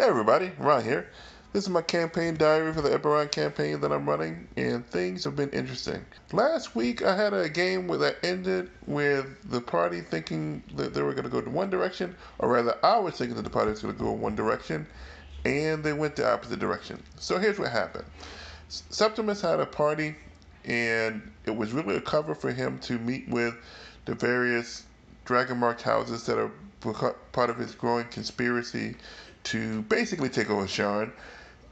Hey everybody, Ron here. This is my campaign diary for the Eberron campaign that I'm running, and things have been interesting. Last week I had a game that ended with the party thinking that they were going to go in one direction, or rather I was thinking that the party was going to go in one direction, and they went the opposite direction. So here's what happened. Septimus had a party, and it was really a cover for him to meet with the various dragon marked houses that are part of his growing conspiracy to basically take over Sharon.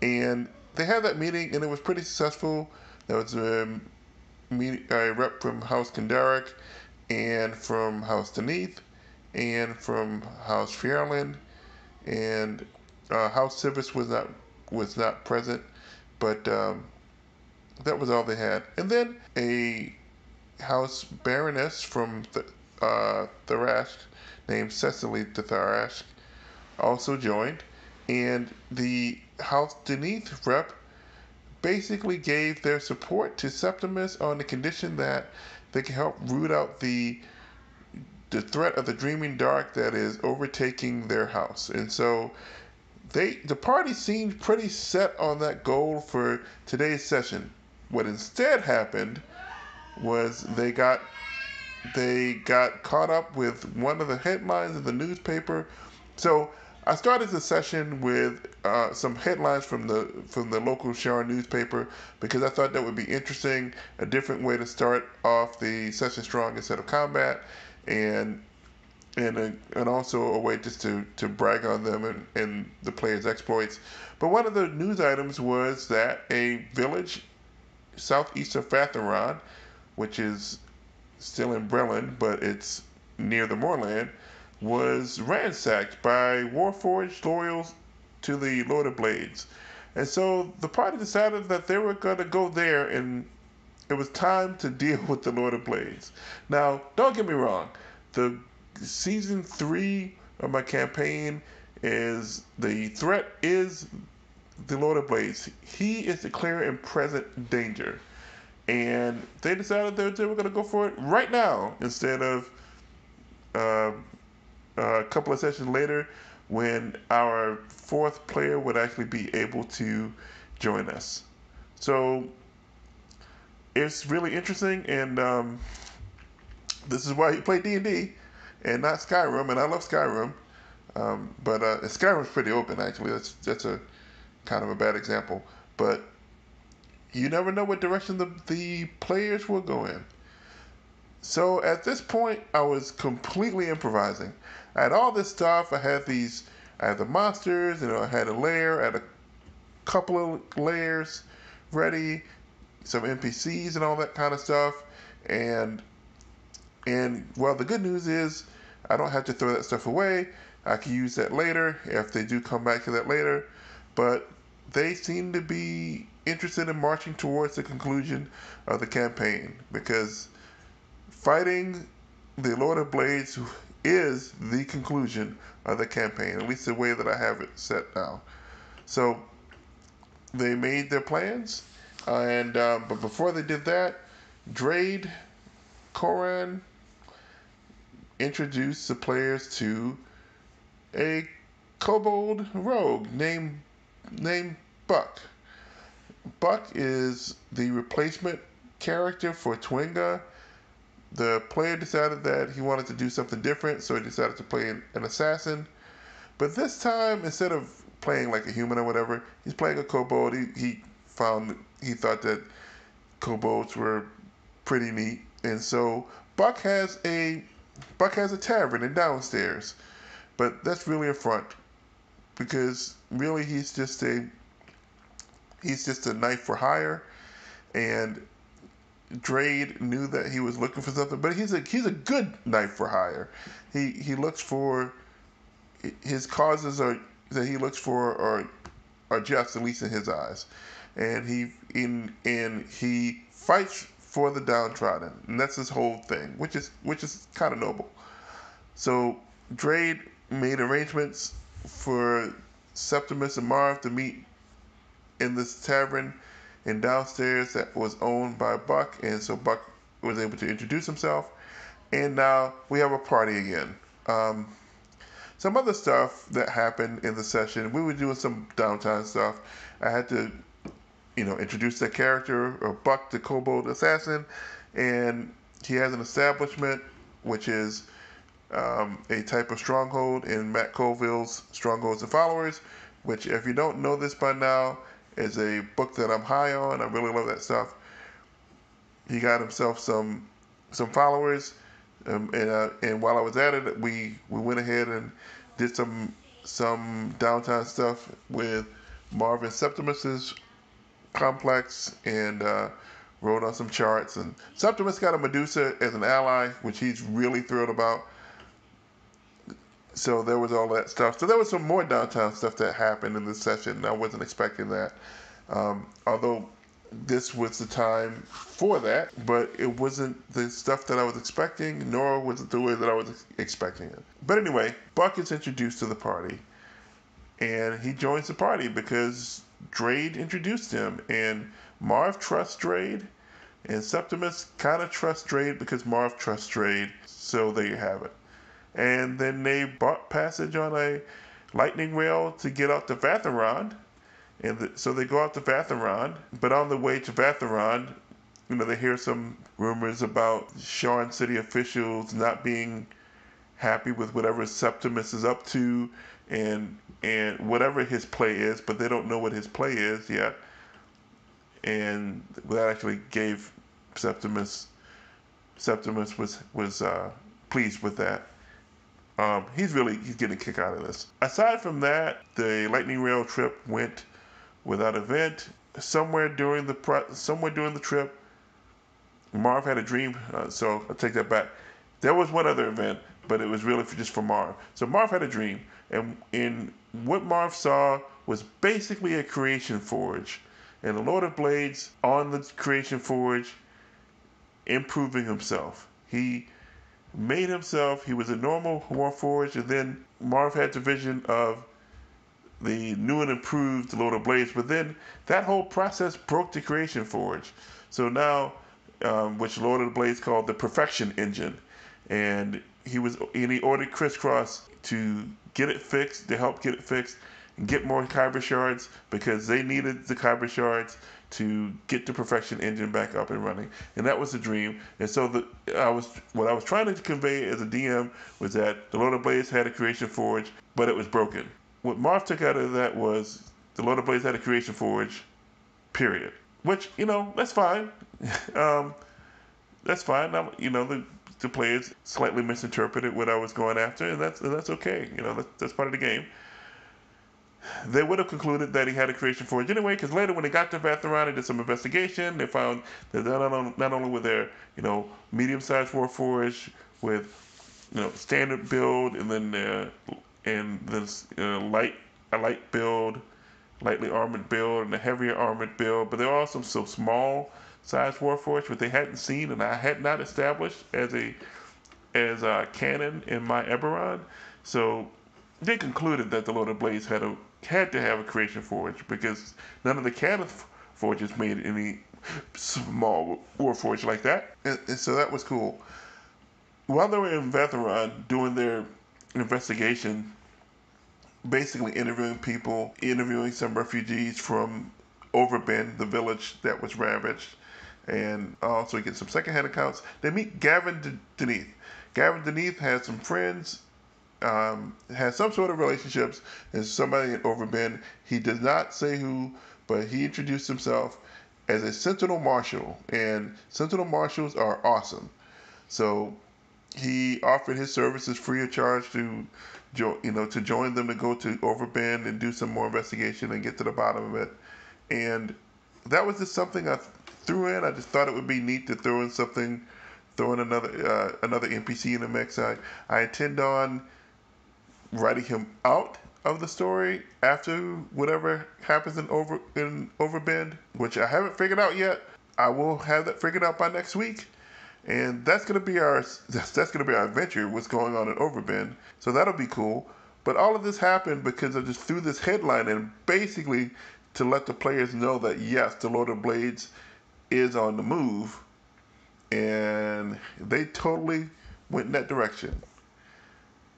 And they had that meeting, and it was pretty successful. There was a rep from House Kendaric, and from House Deneath, and from House Fierland, and House Civis was not present, but that was all they had. And then a House Baroness from Tharash named Cecily de Tharash also joined, and the House Deneath rep basically gave their support to Septimus on the condition that they can help root out the threat of the Dreaming Dark that is overtaking their house. And so the party seemed pretty set on that goal for today's session. What instead happened was they got caught up with one of the headlines in the newspaper. So I started the session with some headlines from the local Sharon newspaper because I thought that would be interesting, a different way to start off the session strong instead of combat, and and also a way just to brag on them and the players' exploits. But one of the news items was that a village southeast of Fatharon, which is still in Brelin, but it's near the moorland, was ransacked by Warforged loyals to the Lord of Blades. And so the party decided that they were going to go there, and it was time to deal with the Lord of Blades. Now, don't get me wrong, the season 3 of my campaign is the threat is the Lord of Blades. He is the clear and present danger. And they decided that they were going to go for it right now instead of uh, a couple of sessions later when our fourth player would actually be able to join us. So it's really interesting, and this is why you play D&D and not Skyrim, and I love Skyrim. But Skyrim's pretty open, actually. That's a kind of a bad example. But you never know what direction the players will go in. So at this point, I was completely improvising. I had all this stuff. I had the monsters, I had a lair, I had a couple of layers ready, some NPCs and all that kind of stuff. And well, the good news is I don't have to throw that stuff away. I can use that later if they do come back to that later. But they seem to be interested in marching towards the conclusion of the campaign because fighting the Lord of Blades is the conclusion of the campaign, at least the way that I have it set now. So they made their plans, and but before they did that, Drade Koran introduced the players to a kobold rogue named Buck. Buck is the replacement character for Twinga. The player decided that he wanted to do something different, so he decided to play an assassin. But this time, instead of playing like a human or whatever, he's playing a kobold. He thought that kobolds were pretty neat, and so Buck has a tavern in downstairs. But that's really a front because really he's just a knife for hire, and Drade knew that he was looking for something, but he's a good knife for hire. He looks for his causes are that he looks for are just, at least in his eyes, and he fights for the downtrodden, and that's his whole thing, which is kind of noble. So Drade made arrangements for Septimus and Marv to meet in this tavern and downstairs that was owned by Buck, and so Buck was able to introduce himself, and now we have a party again. some other stuff that happened in the session. We were doing some downtime stuff. I had to, introduce that character, or Buck, the kobold assassin, and he has an establishment, which is a type of stronghold in Matt Colville's Strongholds and Followers, which, if you don't know this by now, is a book that I'm high on. I really love that stuff. He got himself some followers, and while I was at it, we went ahead and did some downtime stuff with Marvin Septimus's complex, and wrote on some charts. And Septimus got a Medusa as an ally, which he's really thrilled about. So there was all that stuff. So there was some more downtown stuff that happened in this session. I wasn't expecting that. Although this was the time for that, but it wasn't the stuff that I was expecting, nor was it the way that I was expecting it. But anyway, Buck is introduced to the party, and he joins the party because Drade introduced him, and Marv trusts Drade, and Septimus kind of trusts Drade because Marv trusts Drade. So there you have it. And then they bought passage on a lightning rail to get out to Vatheron. And so they go out to Vatheron, but on the way to Vatheron, they hear some rumors about Sharn City officials not being happy with whatever Septimus is up to, and whatever his play is, but they don't know what his play is yet. And that actually gave Septimus was pleased with that. He's getting a kick out of this. Aside from that, the lightning rail trip went without event. Somewhere during the trip, Marv had a dream. So I'll take that back. There was one other event, but it was really just for Marv. So Marv had a dream, and in what Marv saw was basically a creation forge, and the Lord of Blades on the creation forge, improving himself. He made himself. He was a normal Warforged, and then Marv had the vision of the new and improved Lord of Blades. But then that whole process broke the Creation Forge. So now, which Lord of the Blades called the Perfection Engine, and he ordered Crisscross to get it fixed, to help get it fixed, and get more Kyber shards, because they needed the Kyber shards to get the Perfection Engine back up and running. And that was the dream. And so what I was trying to convey as a DM was that the Lord of Blades had a Creation Forge, but it was broken. What Marv took out of that was the Lord of Blades had a Creation Forge, period. Which, that's fine. That's fine. The players slightly misinterpreted what I was going after, and that's okay. That's part of the game. They would have concluded that he had a Creation Forge anyway, because later when they got to Vatheron and did some investigation, they found that not only were there, medium-sized Warforged with, standard build, and then a light build, lightly armored build, and a heavier armored build, but there are also some small-sized Warforged which they hadn't seen, and I had not established as a canon in my Eberron. So they concluded that the Lord of Blades had to have a Creation Forge, because none of the canon forges made any small Warforged like that, and so that was cool. While they were in Vatheron doing their investigation, basically interviewing some refugees from Overbend, the village that was ravaged, and also get some secondhand accounts, they meet Gavin Deneath. Gavin Deneath has some friends, has some sort of relationships, and somebody at Overbend. He does not say who, but he introduced himself as a Sentinel Marshal, and Sentinel Marshals are awesome. So he offered his services free of charge to join them to go to Overbend and do some more investigation and get to the bottom of it. And that was just something I threw in. I just thought it would be neat to throw in another NPC in the mix. I intend on writing him out of the story after whatever happens in Overbend, which I haven't figured out yet. I will have that figured out by next week, and that's gonna be our adventure. What's going on in Overbend? So that'll be cool. But all of this happened because I just threw this headline in, basically to let the players know that yes, the Lord of Blades is on the move, and they totally went in that direction.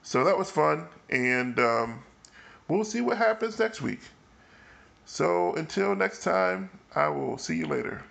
So that was fun, and we'll see what happens next week. So until next time, I will see you later.